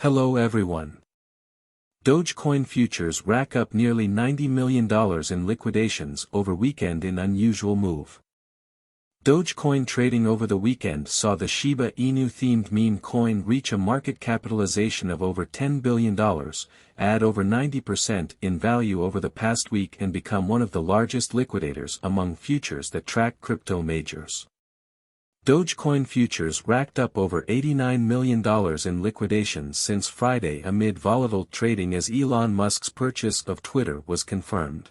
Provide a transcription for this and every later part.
Hello everyone. Dogecoin futures rack up nearly $90 million in liquidations over weekend in unusual move. Dogecoin trading over the weekend saw the Shiba Inu-themed meme coin reach a market capitalization of over $10 billion, add over 90% in value over the past week and become one of the largest liquidators among futures that track crypto majors. Dogecoin futures racked up over $89 million in liquidations since Friday amid volatile trading as Elon Musk's purchase of Twitter was confirmed.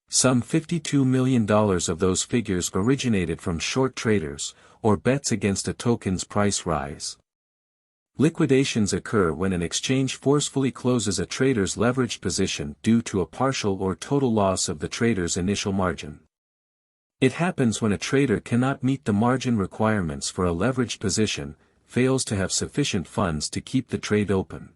Some $52 million of those figures originated from short traders, or bets against a token's price rise. Liquidations occur when an exchange forcefully closes a trader's leveraged position due to a partial or total loss of the trader's initial margin. It happens when a trader cannot meet the margin requirements for a leveraged position, fails to have sufficient funds to keep the trade open.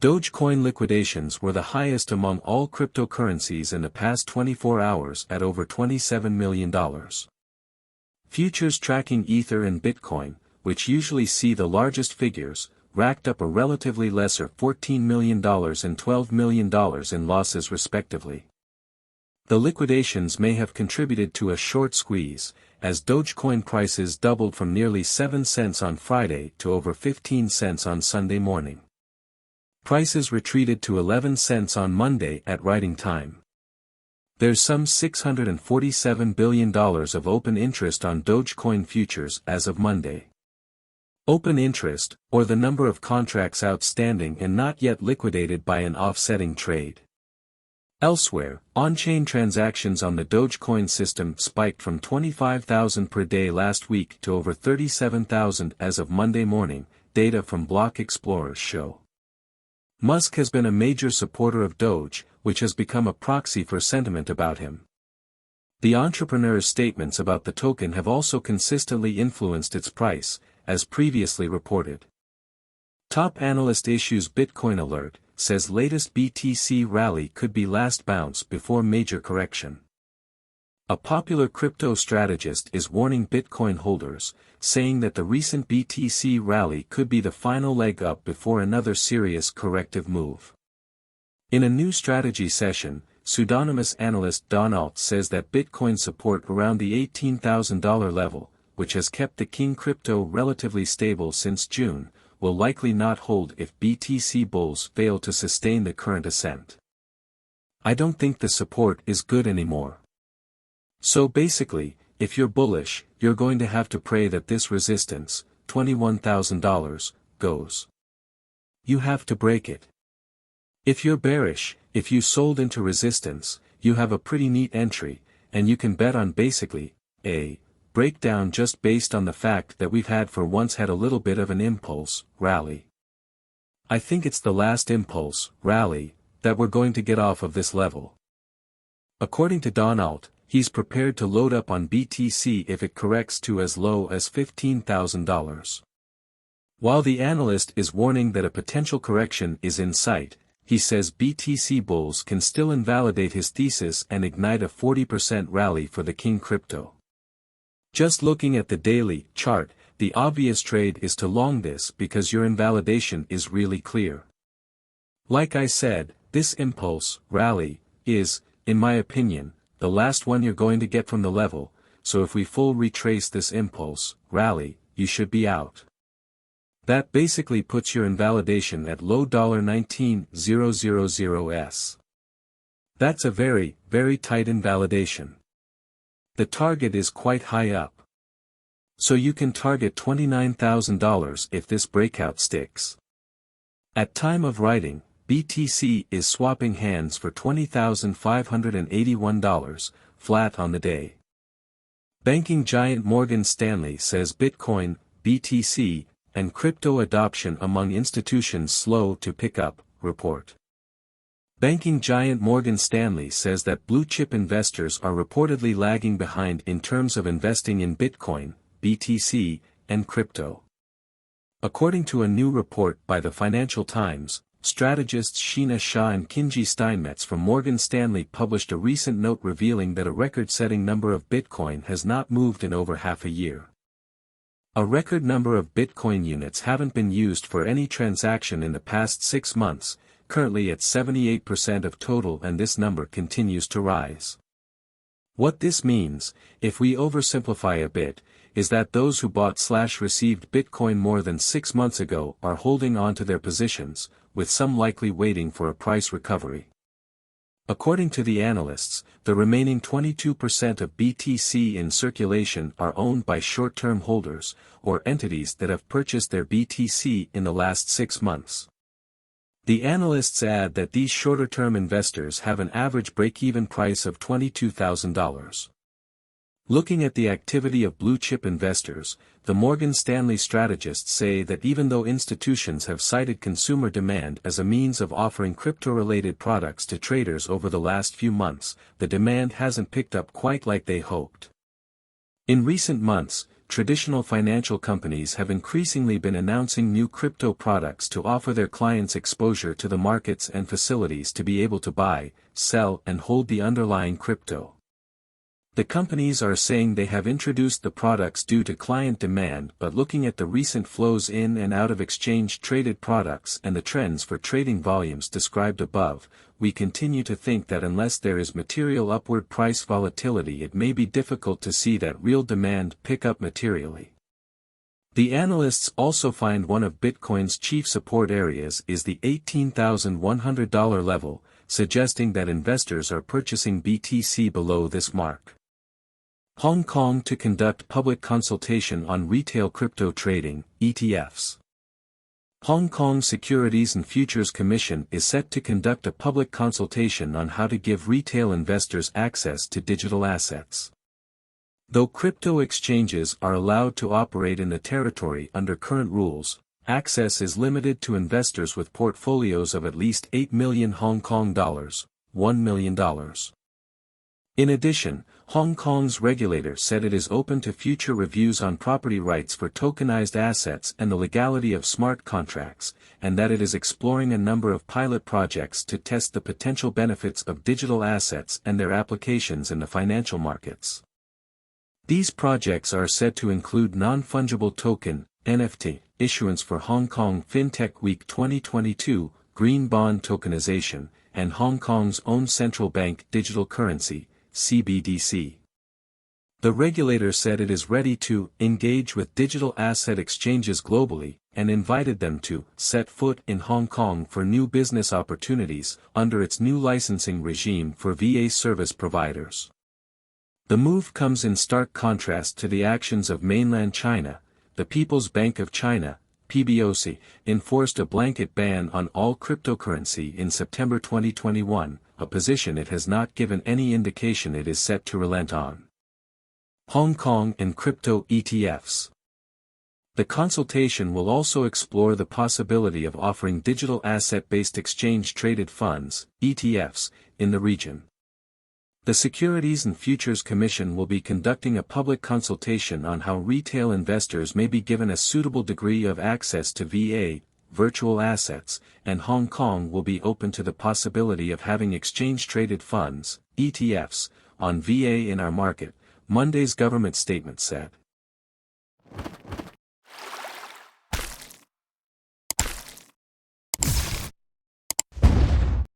Dogecoin liquidations were the highest among all cryptocurrencies in the past 24 hours at over $27 million. Futures tracking Ether and Bitcoin, which usually see the largest figures, racked up a relatively lesser $14 million and $12 million in losses respectively. The liquidations may have contributed to a short squeeze, as Dogecoin prices doubled from nearly 7 cents on Friday to over 15 cents on Sunday morning. Prices retreated to 11 cents on Monday at writing time. There's some $647 billion of open interest on Dogecoin futures as of Monday. Open interest, or the number of contracts outstanding and not yet liquidated by an offsetting trade. Elsewhere, on-chain transactions on the Dogecoin system spiked from 25,000 per day last week to over 37,000 as of Monday morning, data from Block Explorers show. Musk has been a major supporter of Doge, which has become a proxy for sentiment about him. The entrepreneur's statements about the token have also consistently influenced its price, as previously reported. Top analyst issues Bitcoin alert, says latest BTC rally could be last bounce before major correction. A popular crypto strategist is warning Bitcoin holders, saying that the recent BTC rally could be the final leg up before another serious corrective move. In a new strategy session, pseudonymous analyst Donald says that Bitcoin support around the $18,000 level, which has kept the king crypto relatively stable since June, will likely not hold if BTC bulls fail to sustain the current ascent. I don't think the support is good anymore. So basically, if you're bullish, you're going to have to pray that this resistance, $21,000, goes. You have to break it. If you're bearish, if you sold into resistance, you have a pretty neat entry, and you can bet on basically, a breakdown just based on the fact that we've for once had a little bit of an impulse rally. I think it's the last impulse rally that we're going to get off of this level. According to Donald, he's prepared to load up on BTC if it corrects to as low as $15,000. While the analyst is warning that a potential correction is in sight, he says BTC bulls can still invalidate his thesis and ignite a 40% rally for the king crypto. Just looking at the daily chart, the obvious trade is to long this because your invalidation is really clear. Like I said, this impulse rally is, in my opinion, the last one you're going to get from the level, so if we full retrace this impulse rally, you should be out. That basically puts your invalidation at low $19,000s. That's a very, very tight invalidation. The target is quite high up. So you can target $29,000 if this breakout sticks. At time of writing, BTC is swapping hands for $20,581, flat on the day. Banking giant Morgan Stanley says Bitcoin, BTC, and crypto adoption among institutions slow to pick up, report. Banking giant Morgan Stanley says that blue-chip investors are reportedly lagging behind in terms of investing in Bitcoin, BTC, and crypto. According to a new report by the Financial Times, strategists Sheena Shah and Kinji Steinmetz from Morgan Stanley published a recent note revealing that a record-setting number of Bitcoin has not moved in over half a year. A record number of Bitcoin units haven't been used for any transaction in the past 6 months, currently at 78% of total, and this number continues to rise. What this means, if we oversimplify a bit, is that those who bought/received Bitcoin more than 6 months ago are holding on to their positions, with some likely waiting for a price recovery. According to the analysts, the remaining 22% of BTC in circulation are owned by short-term holders, or entities that have purchased their BTC in the last 6 months. The analysts add that these shorter-term investors have an average break-even price of $22,000. Looking at the activity of blue-chip investors, the Morgan Stanley strategists say that even though institutions have cited consumer demand as a means of offering crypto-related products to traders over the last few months, the demand hasn't picked up quite like they hoped. In recent months, traditional financial companies have increasingly been announcing new crypto products to offer their clients exposure to the markets and facilities to be able to buy, sell, and hold the underlying crypto. The companies are saying they have introduced the products due to client demand, but looking at the recent flows in and out of exchange-traded products and the trends for trading volumes described above, we continue to think that unless there is material upward price volatility, it may be difficult to see that real demand pick up materially. The analysts also find one of Bitcoin's chief support areas is the $18,100 level, suggesting that investors are purchasing BTC below this mark. Hong Kong to conduct public consultation on retail crypto trading, ETFs. Hong Kong Securities and Futures Commission is set to conduct a public consultation on how to give retail investors access to digital assets. Though crypto exchanges are allowed to operate in the territory under current rules, access is limited to investors with portfolios of at least 8 million Hong Kong dollars, $1 million. In addition, Hong Kong's regulator said it is open to future reviews on property rights for tokenized assets and the legality of smart contracts, and that it is exploring a number of pilot projects to test the potential benefits of digital assets and their applications in the financial markets. These projects are said to include non-fungible token, NFT, issuance for Hong Kong FinTech Week 2022, green bond tokenization, and Hong Kong's own central bank digital currency, CBDC. The regulator said it is ready to engage with digital asset exchanges globally, and invited them to set foot in Hong Kong for new business opportunities under its new licensing regime for VA service providers. The move comes in stark contrast to the actions of mainland China. The People's Bank of China, PBOC, enforced a blanket ban on all cryptocurrency in September 2021, a position it has not given any indication it is set to relent on. Hong Kong and crypto ETFs. The consultation will also explore the possibility of offering digital asset-based exchange-traded funds, ETFs, in the region. The Securities and Futures Commission will be conducting a public consultation on how retail investors may be given a suitable degree of access to VA, virtual assets, and Hong Kong will be open to the possibility of having exchange-traded funds, ETFs, on VA in our market, Monday's government statement said.